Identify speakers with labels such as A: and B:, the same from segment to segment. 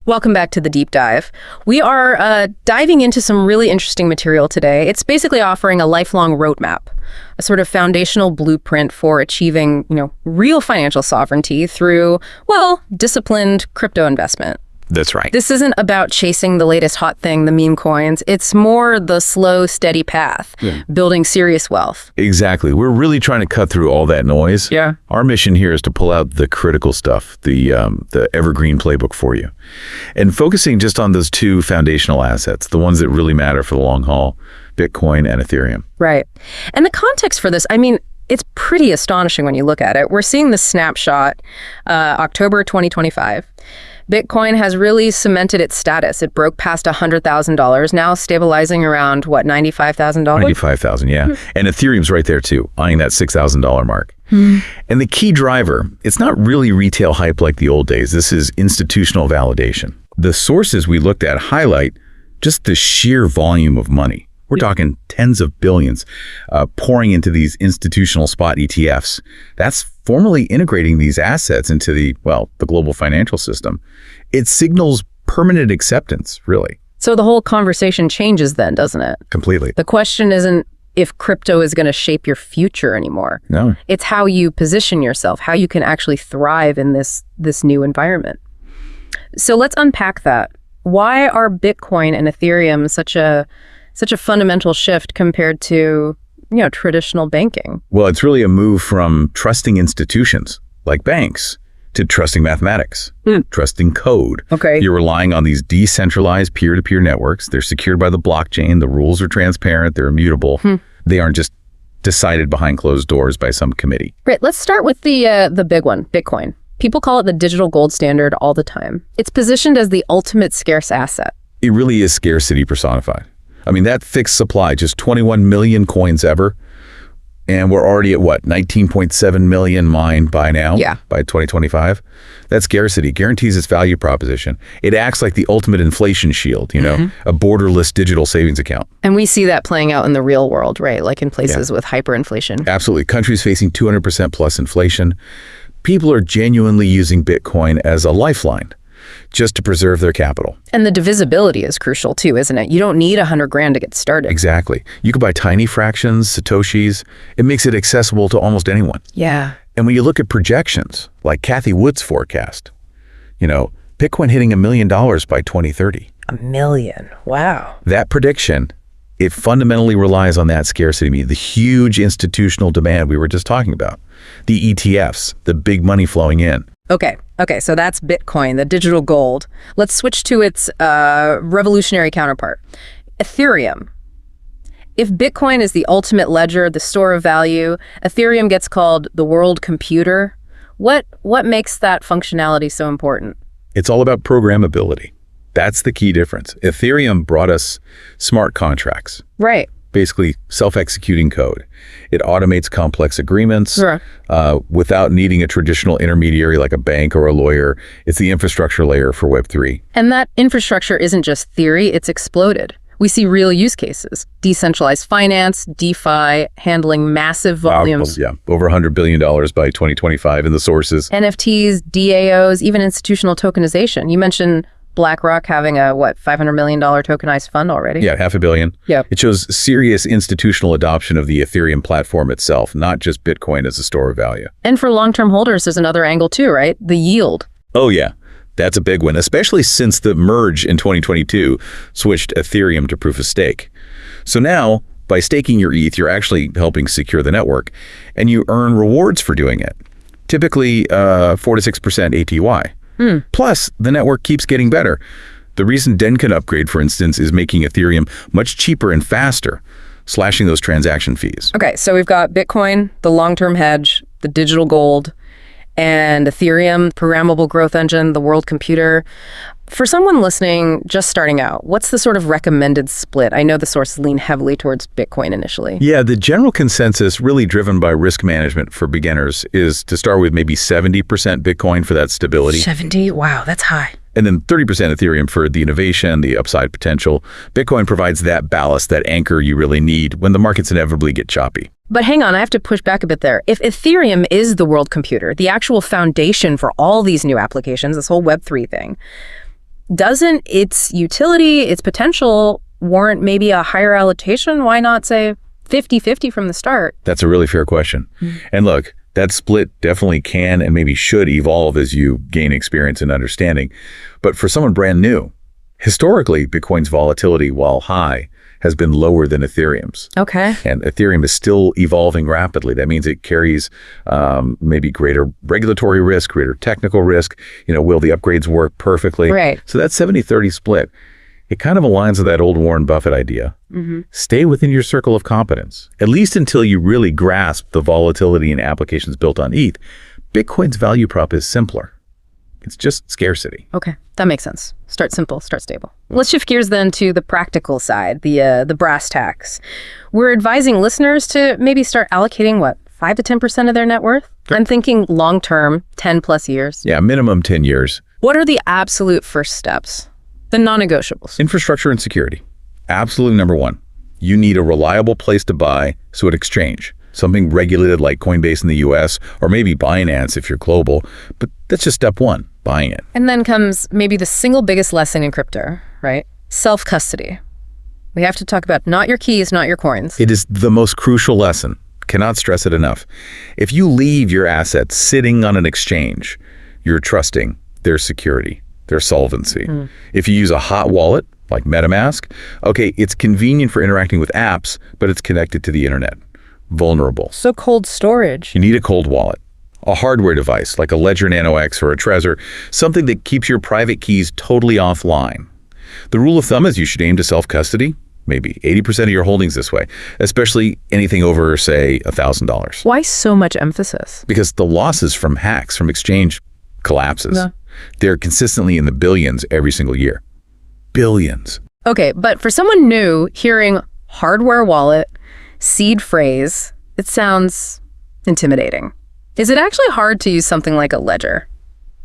A: Welcome back to the deep dive. We are diving into some really interesting material today. It's basically offering a lifelong roadmap, a sort of foundational blueprint for achieving, real financial sovereignty through, disciplined crypto investment.
B: That's right.
A: This isn't about chasing the latest hot thing, the meme coins. It's more the slow, steady path, building serious wealth.
B: Exactly. We're really trying to cut through all that noise.
A: Yeah.
B: Our mission here is to pull out the critical stuff, the evergreen playbook for you. And focusing just on those two foundational assets, the ones that really matter for the long haul, Bitcoin and Ethereum.
A: Right. And the context for this, it's pretty astonishing when you look at it. We're seeing the snapshot, October 2025. Bitcoin has really cemented its status. It broke past $100,000, now stabilizing around, $95,000?
B: $95,000, yeah. And Ethereum's right there too, eyeing that $6,000 mark. And the key driver, it's not really retail hype like the old days. This is institutional validation. The sources we looked at highlight just the sheer volume of money. We're talking tens of billions pouring into these institutional spot ETFs. That's formally integrating these assets into the global financial system. It signals permanent acceptance, really.
A: So the whole conversation changes then, doesn't it?
B: Completely.
A: The question isn't if crypto is going to shape your future anymore.
B: No.
A: It's how you position yourself, how you can actually thrive in this new environment. So let's unpack that. Why are Bitcoin and Ethereum such a fundamental shift compared to, traditional banking?
B: Well, it's really a move from trusting institutions like banks to trusting mathematics, trusting code.
A: Okay.
B: You're relying on these decentralized peer-to-peer networks. They're secured by the blockchain. The rules are transparent. They're immutable. They aren't just decided behind closed doors by some committee.
A: Right. Let's start with the big one, Bitcoin. People call it the digital gold standard all the time. It's positioned as the ultimate scarce asset.
B: It really is scarcity personified. That fixed supply, just 21 million coins ever. And we're already at 19.7 million mined by now, by 2025. That scarcity guarantees its value proposition. It acts like the ultimate inflation shield, a borderless digital savings account.
A: And we see that playing out in the real world, right? Like in places with hyperinflation.
B: Absolutely. Countries facing 200% plus inflation. People are genuinely using Bitcoin as a lifeline, just to preserve their capital.
A: And the divisibility is crucial too, isn't it? You don't need $100,000 to get started.
B: Exactly. You can buy tiny fractions, Satoshis. It makes it accessible to almost anyone.
A: Yeah.
B: And when you look at projections, like Cathie Wood's forecast, Bitcoin hitting $1 million by 2030.
A: $1 million. Wow.
B: That prediction, it fundamentally relies on that scarcity, the huge institutional demand we were just talking about, the ETFs, the big money flowing in.
A: Okay, so that's Bitcoin, the digital gold. Let's switch to its revolutionary counterpart, Ethereum. If Bitcoin is the ultimate ledger, the store of value, Ethereum gets called the world computer. What makes that functionality so important?
B: It's all about programmability. That's the key difference. Ethereum brought us smart contracts.
A: Right.
B: Basically self-executing code. It automates complex agreements without needing a traditional intermediary like a bank or a lawyer. It's the infrastructure layer for Web3.
A: And that infrastructure isn't just theory, it's exploded. We see real use cases, decentralized finance, DeFi, handling massive volumes.
B: Over $100 billion by 2025 in the sources.
A: NFTs, DAOs, even institutional tokenization. You mentioned BlackRock having a, $500 million tokenized fund already?
B: Yeah, $500 million.
A: Yeah.
B: It shows serious institutional adoption of the Ethereum platform itself, not just Bitcoin as a store of value.
A: And for long-term holders, there's another angle too, right? The yield.
B: Oh, yeah. That's a big one, especially since the merge in 2022 switched Ethereum to proof of stake. So now, by staking your ETH, you're actually helping secure the network, and you earn rewards for doing it. Typically 4 to 6% ATY. Plus, the network keeps getting better. The reason Den can upgrade, for instance, is making Ethereum much cheaper and faster, slashing those transaction fees.
A: Okay, so we've got Bitcoin, the long-term hedge, the digital gold, and Ethereum, programmable growth engine, the world computer. For someone listening, just starting out, what's the sort of recommended split? I know the sources lean heavily towards Bitcoin initially.
B: Yeah, the general consensus, really driven by risk management for beginners, is to start with maybe 70% Bitcoin for that stability.
A: 70? Wow, that's high.
B: And then 30% Ethereum for the innovation, the upside potential. Bitcoin provides that ballast, that anchor you really need when the markets inevitably get choppy.
A: But hang on, I have to push back a bit there. If Ethereum is the world computer, the actual foundation for all these new applications, this whole Web3 thing, Doesn't its utility, its potential warrant maybe a higher allocation? Why not say 50-50 from the start?
B: That's a really fair question. And look, that split definitely can and maybe should evolve as you gain experience and understanding. But for someone brand new, historically, Bitcoin's volatility, while high, has been lower than Ethereum's.
A: Okay.
B: And Ethereum is still evolving rapidly. That means it carries maybe greater regulatory risk, greater technical risk. Will the upgrades work perfectly?
A: Right.
B: So that 70-30 split, it kind of aligns with that old Warren Buffett idea. Stay within your circle of competence, at least until you really grasp the volatility and applications built on ETH. Bitcoin's value prop is simpler. It's just scarcity.
A: Okay, that makes sense. Start simple, start stable. Let's shift gears then to the practical side, the brass tacks. We're advising listeners to maybe start allocating, 5 to 10% of their net worth?
B: Sure.
A: I'm thinking long-term, 10 plus years.
B: Yeah, minimum 10 years.
A: What are the absolute first steps? The non-negotiables.
B: Infrastructure and security. Absolutely number one. You need a reliable place to buy, so an exchange. Something regulated like Coinbase in the US, or maybe Binance if you're global. But that's just step one, buying it.
A: And then comes maybe the single biggest lesson in crypto, right? Self-custody. We have to talk about not your keys, not your coins.
B: It is the most crucial lesson. Cannot stress it enough. If you leave your assets sitting on an exchange, you're trusting their security, their solvency. If you use a hot wallet, like MetaMask, okay, it's convenient for interacting with apps, but it's connected to the internet. Vulnerable.
A: So cold storage.
B: You need a cold wallet, a hardware device like a Ledger Nano X or a Trezor, something that keeps your private keys totally offline. The rule of thumb is you should aim to self-custody, maybe 80% of your holdings this way, especially anything over, say, $1,000.
A: Why so much emphasis?
B: Because the losses from hacks, from exchange collapses, they're consistently in the billions every single year. Billions.
A: Okay, but for someone new, hearing hardware wallet, seed phrase, it sounds intimidating. Is it actually hard to use something like a ledger?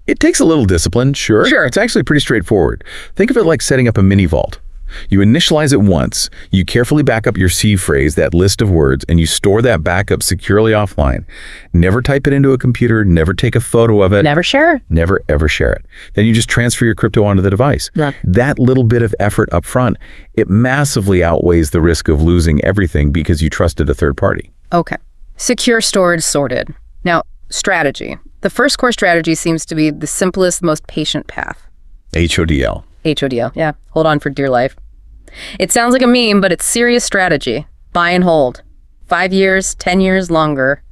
B: It takes a little discipline, sure. It's actually pretty straightforward. Think of it like setting up a mini vault. You initialize it once, you carefully back up your seed phrase, that list of words, and you store that backup securely offline. Never type it into a computer, never take a photo of it.
A: Never share it.
B: Never, ever share it. Then you just transfer your crypto onto the device. That little bit of effort up front, it massively outweighs the risk of losing everything because you trusted a third party.
A: Okay. Secure storage sorted. Now, strategy. The first core strategy seems to be the simplest, most patient path.
B: HODL.
A: HODL, yeah. Hold on for dear life. It sounds like a meme, but it's serious strategy. Buy and hold. 5 years, 10 years, longer.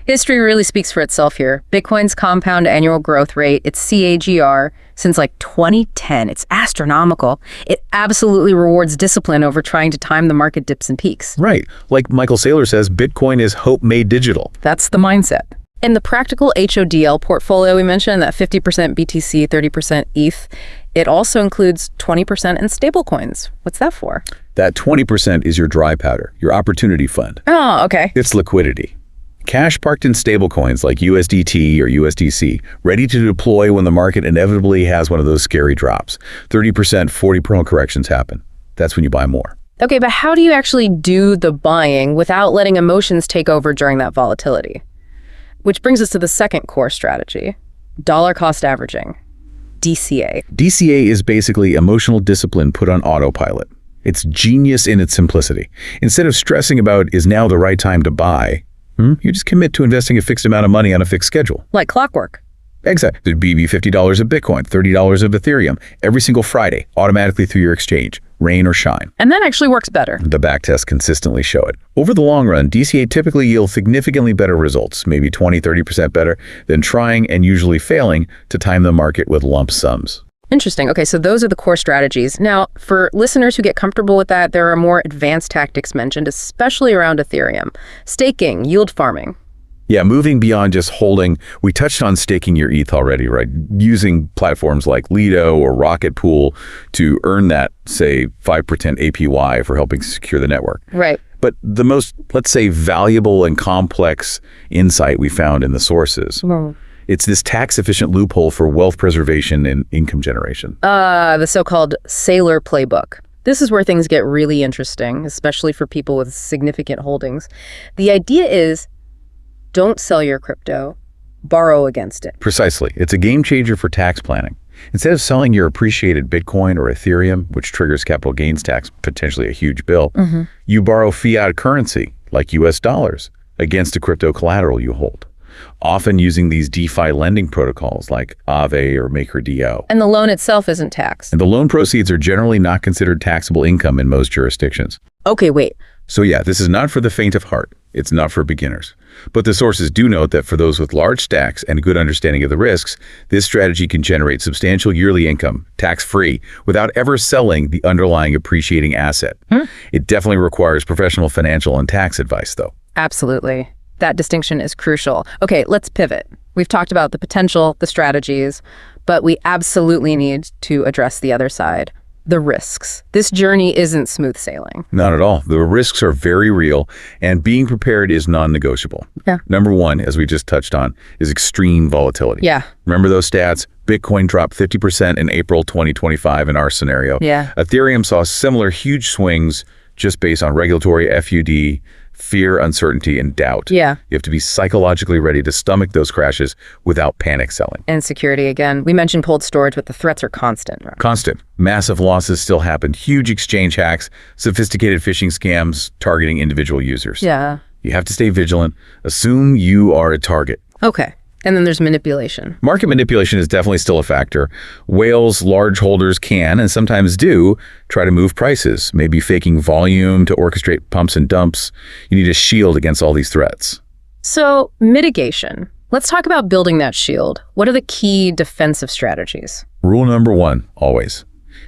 A: History really speaks for itself here. Bitcoin's compound annual growth rate, its CAGR, since like 2010, it's astronomical. It absolutely rewards discipline over trying to time the market dips and peaks.
B: Right. Like Michael Saylor says, Bitcoin is hope made digital.
A: That's the mindset. And the practical HODL portfolio we mentioned, that 50% BTC, 30% ETH, it also includes 20% in stablecoins. What's that for?
B: That 20% is your dry powder, your opportunity fund.
A: Oh, okay.
B: It's liquidity. Cash parked in stablecoins like USDT or USDC, ready to deploy when the market inevitably has one of those scary drops. 30%, 40% corrections happen. That's when you buy more.
A: Okay, but how do you actually do the buying without letting emotions take over during that volatility? Which brings us to the second core strategy, dollar cost averaging, DCA.
B: DCA is basically emotional discipline put on autopilot. It's genius in its simplicity. Instead of stressing about is now the right time to buy, you just commit to investing a fixed amount of money on a fixed schedule.
A: Like clockwork.
B: Exactly. There'd be $50 of Bitcoin, $30 of Ethereum, every single Friday, automatically through your exchange, rain or shine.
A: And that actually works better.
B: The backtests consistently show it. Over the long run, DCA typically yields significantly better results, maybe 20, 30% better than trying and usually failing to time the market with lump sums.
A: Interesting. Okay, so those are the core strategies. Now, for listeners who get comfortable with that, there are more advanced tactics mentioned, especially around Ethereum. Staking, yield farming.
B: Yeah, moving beyond just holding, we touched on staking your ETH already, right? Using platforms like Lido or Rocket Pool to earn that, say, 5% APY for helping secure the network.
A: Right.
B: But the most, let's say, valuable and complex insight we found in the sources, it's this tax-efficient loophole for wealth preservation and income generation.
A: The so-called Saylor playbook. This is where things get really interesting, especially for people with significant holdings. The idea is, don't sell your crypto, borrow against it.
B: Precisely. It's a game changer for tax planning. Instead of selling your appreciated Bitcoin or Ethereum, which triggers capital gains tax, potentially a huge bill, you borrow fiat currency, like US dollars, against a crypto collateral you hold, often using these DeFi lending protocols like Aave or MakerDAO.
A: And the loan itself isn't taxed.
B: And the loan proceeds are generally not considered taxable income in most jurisdictions.
A: Okay, wait.
B: So yeah, this is not for the faint of heart. It's not for beginners. But the sources do note that for those with large stacks and a good understanding of the risks, this strategy can generate substantial yearly income, tax-free, without ever selling the underlying appreciating asset. It definitely requires professional financial and tax advice, though.
A: Absolutely. That distinction is crucial. Okay, let's pivot. We've talked about the potential, the strategies, but we absolutely need to address the other side. The risks. This journey isn't smooth sailing.
B: Not at all. The risks are very real, and being prepared is non-negotiable.
A: Yeah.
B: Number one, as we just touched on, is extreme volatility.
A: Yeah.
B: Remember those stats? Bitcoin dropped 50% in April 2025 in our scenario.
A: Yeah.
B: Ethereum saw similar huge swings just based on regulatory FUD, fear, uncertainty, and doubt.
A: Yeah.
B: You have to be psychologically ready to stomach those crashes without panic selling.
A: And security again. We mentioned cold storage, but the threats are constant.
B: Constant. Massive losses still happen. Huge exchange hacks, sophisticated phishing scams targeting individual users.
A: Yeah.
B: You have to stay vigilant. Assume you are a target.
A: Okay. And then there's manipulation.
B: Market manipulation is definitely still a factor. Whales, large holders can, and sometimes do, try to move prices, maybe faking volume to orchestrate pumps and dumps. You need a shield against all these threats.
A: So, mitigation. Let's talk about building that shield. What are the key defensive strategies?
B: Rule number one, always.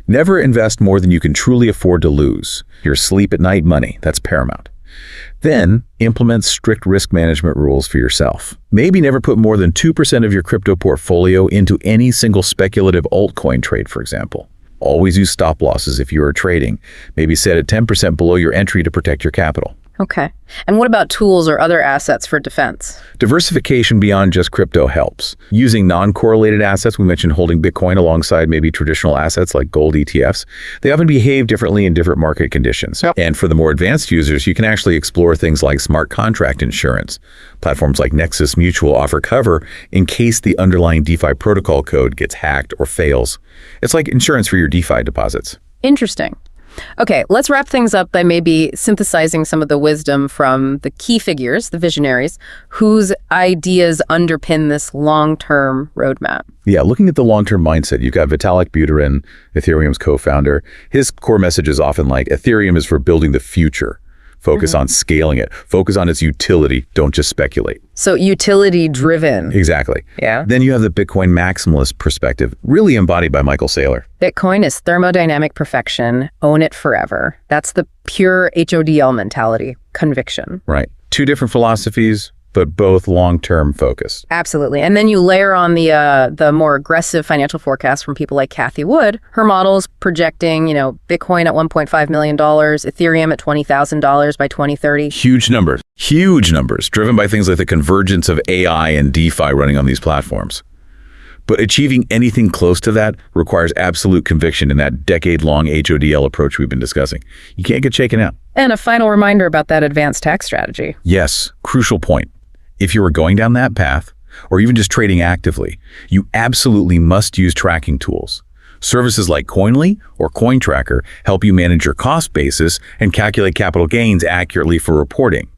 B: Never invest more than you can truly afford to lose. Your sleep at night money, that's paramount. Then, implement strict risk management rules for yourself. Maybe never put more than 2% of your crypto portfolio into any single speculative altcoin trade, for example. Always use stop losses if you are trading. Maybe set at 10% below your entry to protect your capital.
A: Okay. And what about tools or other assets for defense?
B: Diversification beyond just crypto helps. Using non-correlated assets, we mentioned holding Bitcoin alongside maybe traditional assets like gold ETFs. They often behave differently in different market conditions. Yep. And for the more advanced users, you can actually explore things like smart contract insurance. Platforms like Nexus Mutual offer cover in case the underlying DeFi protocol code gets hacked or fails. It's like insurance for your DeFi deposits.
A: Interesting. Okay, let's wrap things up by maybe synthesizing some of the wisdom from the key figures, the visionaries, whose ideas underpin this long-term roadmap.
B: Yeah, looking at the long-term mindset, you've got Vitalik Buterin, Ethereum's co-founder. His core message is often like, Ethereum is for building the future. Focus on scaling it. Focus on its utility. Don't just speculate.
A: So utility-driven.
B: Exactly.
A: Yeah.
B: Then you have the Bitcoin maximalist perspective, really embodied by Michael Saylor.
A: Bitcoin is thermodynamic perfection. Own it forever. That's the pure HODL mentality, conviction.
B: Right. Two different philosophies, but both long-term focused.
A: Absolutely. And then you layer on the more aggressive financial forecasts from people like Cathie Wood. Her model's projecting, Bitcoin at $1.5 million, Ethereum at $20,000 by 2030.
B: Huge numbers, driven by things like the convergence of AI and DeFi running on these platforms. But achieving anything close to that requires absolute conviction in that decade-long HODL approach we've been discussing. You can't get shaken out.
A: And a final reminder about that advanced tax strategy.
B: Yes, crucial point. If you were going down that path, or even just trading actively, you absolutely must use tracking tools. Services like Coinly or CoinTracker help you manage your cost basis and calculate capital gains accurately for reporting.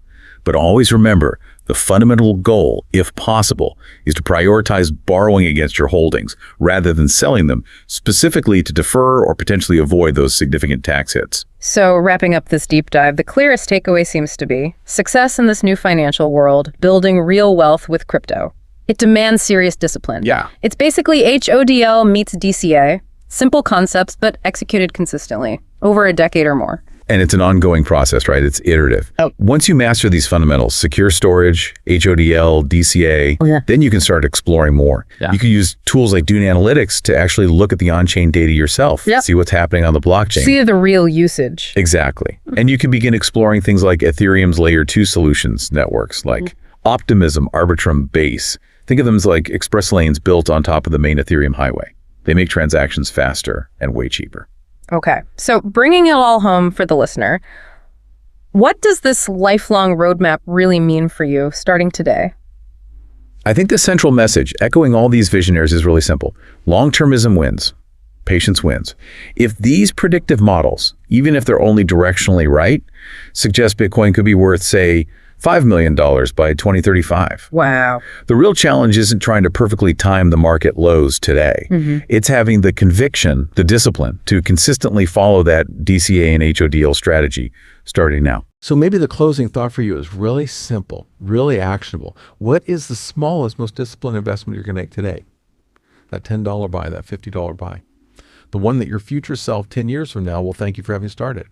B: But always remember, the fundamental goal, if possible, is to prioritize borrowing against your holdings rather than selling them, specifically to defer or potentially avoid those significant tax hits.
A: So wrapping up this deep dive, the clearest takeaway seems to be success in this new financial world, building real wealth with crypto. It demands serious discipline.
B: Yeah.
A: It's basically HODL meets DCA, simple concepts, but executed consistently over a decade or more.
B: And it's an ongoing process, right? It's iterative.
A: Oh.
B: Once you master these fundamentals, secure storage, HODL, DCA, then you can start exploring more. Yeah. You can use tools like Dune Analytics to actually look at the on-chain data yourself, see what's happening on the blockchain.
A: See the real usage.
B: Exactly. And you can begin exploring things like Ethereum's layer 2 solutions networks, like Optimism, Arbitrum, Base. Think of them as like express lanes built on top of the main Ethereum highway. They make transactions faster and way cheaper.
A: Okay, so bringing it all home for the listener, what does this lifelong roadmap really mean for you starting today?
B: I think the central message, echoing all these visionaries, is really simple. Long-termism wins. Patience wins. If these predictive models, even if they're only directionally right, suggest Bitcoin could be worth, say, $5 million by 2035.
A: Wow.
B: The real challenge isn't trying to perfectly time the market lows today. It's having the conviction, the discipline, to consistently follow that DCA and HODL strategy starting now.
C: So maybe the closing thought for you is really simple, really actionable. What is the smallest, most disciplined investment you're going to make today? That $10 buy, that $50 buy. The one that your future self 10 years from now will thank you for having started.